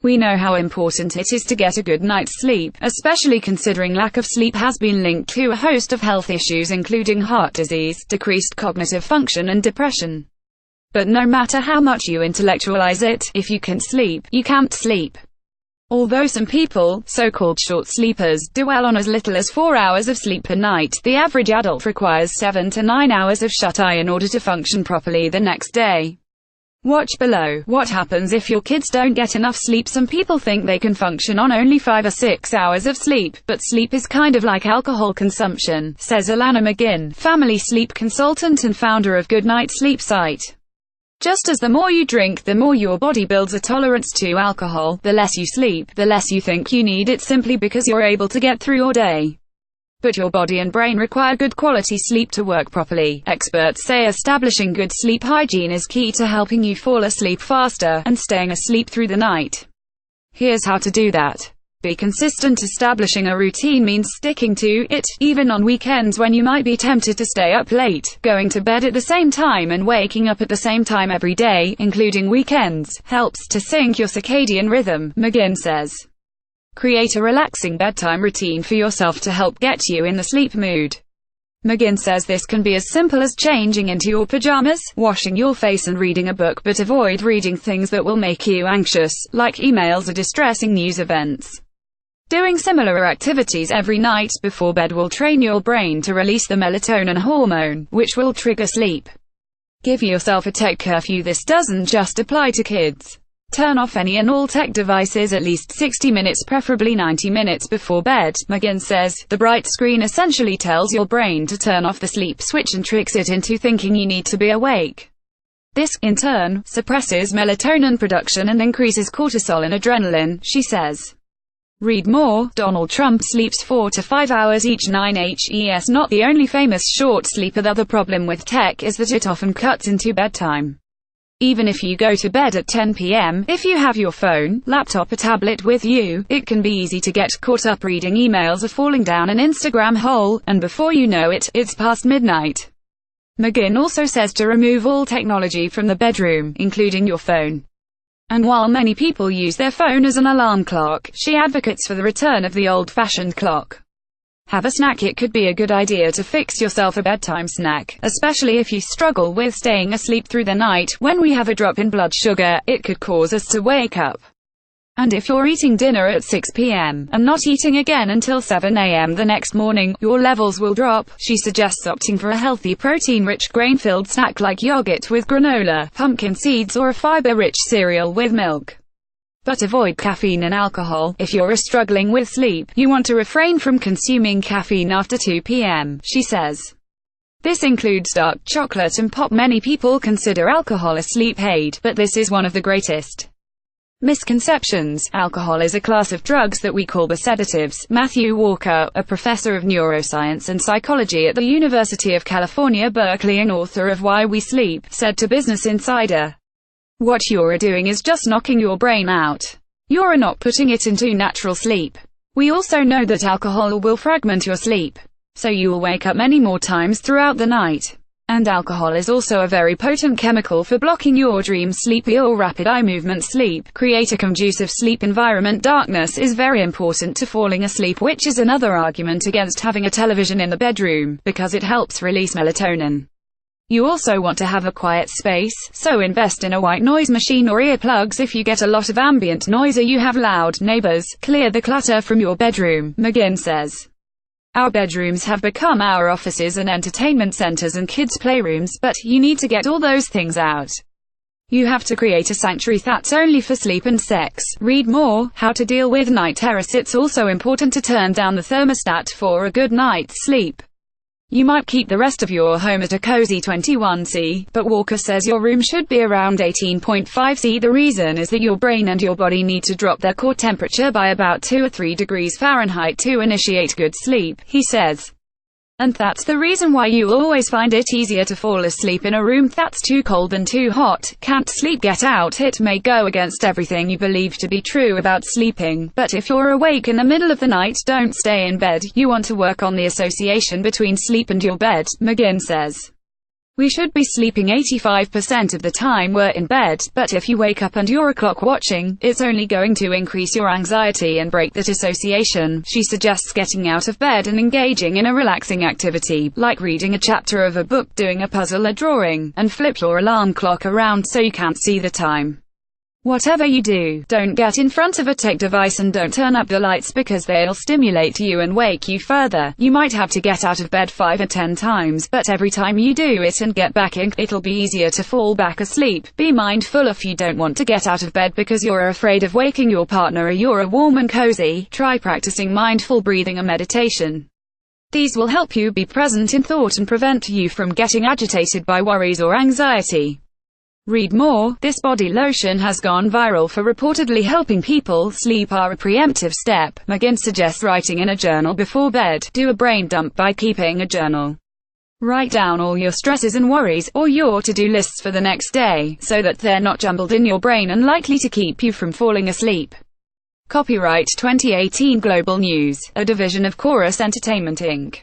We know how important it is to get a good night's sleep, especially considering lack of sleep has been linked to a host of health issues including heart disease, decreased cognitive function and depression. But no matter how much you intellectualize it, if you can't sleep, you can't sleep. Although some people, so-called short sleepers, dwell on as little as 4 hours of sleep per night, the average adult requires 7 to 9 hours of shut-eye in order to function properly the next day. Watch below. What happens if your kids don't get enough sleep? Some people think they can function on only 5 or 6 hours of sleep, but sleep is kind of like alcohol consumption, says Alana McGinn, family sleep consultant and founder of Goodnight Sleep site. Just as the more you drink, the more your body builds a tolerance to alcohol, the less you sleep, the less you think you need it simply because you're able to get through your day. But your body and brain require good quality sleep to work properly. Experts say establishing good sleep hygiene is key to helping you fall asleep faster, and staying asleep through the night. Here's how to do that. Be consistent. Establishing a routine means sticking to it, even on weekends when you might be tempted to stay up late. Going to bed at the same time and waking up at the same time every day, including weekends, helps to sync your circadian rhythm, McGinn says. Create a relaxing bedtime routine for yourself to help get you in the sleep mood. McGinn says this can be as simple as changing into your pajamas, washing your face and reading a book, but avoid reading things that will make you anxious, like emails or distressing news events. Doing similar activities every night before bed will train your brain to release the melatonin hormone, which will trigger sleep. Give yourself a tech curfew. This doesn't just apply to kids. Turn off any and all tech devices at least 60 minutes, preferably 90 minutes before bed, McGinn says. The bright screen essentially tells your brain to turn off the sleep switch and tricks it into thinking you need to be awake. This, in turn, suppresses melatonin production and increases cortisol and adrenaline, she says. Read more. Donald Trump sleeps 4 to 5 hours each. 9HES not the only famous short sleeper. The other problem with tech is that it often cuts into bedtime. Even if you go to bed at 10 p.m., if you have your phone, laptop or tablet with you, it can be easy to get caught up reading emails or falling down an Instagram hole, and before you know it, it's past midnight. McGinn also says to remove all technology from the bedroom, including your phone. And while many people use their phone as an alarm clock, she advocates for the return of the old-fashioned clock. Have a snack. It could be a good idea to fix yourself a bedtime snack, especially if you struggle with staying asleep through the night. When we have a drop in blood sugar, it could cause us to wake up. And if you're eating dinner at 6 p.m. and not eating again until 7 a.m. the next morning, your levels will drop. She suggests opting for a healthy protein-rich grain-filled snack like yogurt with granola, pumpkin seeds or a fiber-rich cereal with milk. But avoid caffeine and alcohol. If you're struggling with sleep, you want to refrain from consuming caffeine after 2 p.m., she says. This includes dark chocolate and pop. Many people consider alcohol a sleep aid, but this is one of the greatest misconceptions. Alcohol is a class of drugs that we call the sedatives. Matthew Walker, a professor of neuroscience and psychology at the University of California, Berkeley and author of Why We Sleep, said to Business Insider, "What you're doing is just knocking your brain out. You're not putting it into natural sleep. We also know that alcohol will fragment your sleep, so you will wake up many more times throughout the night. And alcohol is also a very potent chemical for blocking your dream sleep or rapid eye movement sleep. Create a conducive sleep environment. Darkness is very important to falling asleep, which is another argument against having a television in the bedroom, because it helps release melatonin. You also want to have a quiet space, so invest in a white noise machine or earplugs if you get a lot of ambient noise or you have loud neighbors. Clear the clutter from your bedroom," McGinn says. Our bedrooms have become our offices and entertainment centers and kids' playrooms, but you need to get all those things out. You have to create a sanctuary that's only for sleep and sex. Read more. How to deal with night terrors. It's also important to turn down the thermostat for a good night's sleep. You might keep the rest of your home at a cozy 21°C, but Walker says your room should be around 18.5°C. The reason is that your brain and your body need to drop their core temperature by about 2 or 3 degrees Fahrenheit to initiate good sleep, he says. And that's the reason why you'll always find it easier to fall asleep in a room that's too cold than too hot. Can't sleep, get out. It may go against everything you believe to be true about sleeping, but if you're awake in the middle of the night, don't stay in bed. You want to work on the association between sleep and your bed, McGinn says. We should be sleeping 85% of the time we're in bed, but if you wake up and you're clock watching, it's only going to increase your anxiety and break that association. She suggests getting out of bed and engaging in a relaxing activity, like reading a chapter of a book, doing a puzzle or drawing, and flip your alarm clock around so you can't see the time. Whatever you do, don't get in front of a tech device and don't turn up the lights because they'll stimulate you and wake you further. You might have to get out of bed 5 or 10 times, but every time you do it and get back in, it'll be easier to fall back asleep. Be mindful if you don't want to get out of bed because you're afraid of waking your partner or you're warm and cozy. Try practicing mindful breathing or meditation. These will help you be present in thought and prevent you from getting agitated by worries or anxiety. Read more. This body lotion has gone viral for reportedly helping people sleep. Are a preemptive step. McGinn suggests writing in a journal before bed. Do a brain dump by keeping a journal. Write down all your stresses and worries, or your to-do lists for the next day, so that they're not jumbled in your brain and likely to keep you from falling asleep. Copyright 2018 Global News, a division of Chorus Entertainment Inc.